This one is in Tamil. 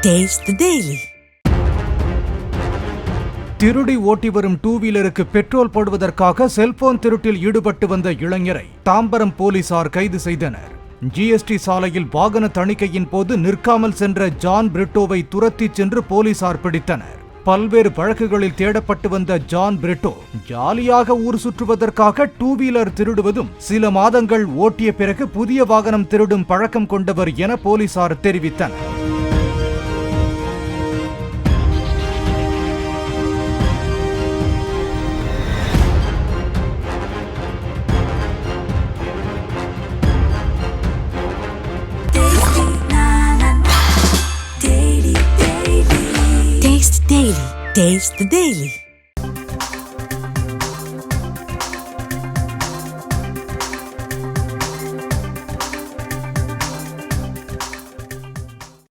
Taste the Daily. திருடி ஓட்டி வரும் டூ வீலருக்கு பெட்ரோல் போடுவதற்காக செல்போன் திருட்டில் ஈடுபட்டு வந்த இளைஞரை தாம்பரம் போலீசார் கைது செய்தனர். ஜிஎஸ்டி சாலையில் வாகன தணிக்கையின் போது நிற்காமல் சென்ற ஜான் பிரிட்டோவை துரத்தி சென்று போலீசார் பிடித்தனர். பல்வேறு வழக்குகளில் தேடப்பட்டு வந்த ஜான் பிரிட்டோ ஜாலியாக ஊர் சுற்றுவதற்காக டூ வீலர் திருடுவதும் சில மாதங்கள் ஓட்டிய பிறகு புதிய வாகனம் திருடும் பழக்கம் கொண்டவர் என போலீசார் தெரிவித்தனர். Taste the Daily.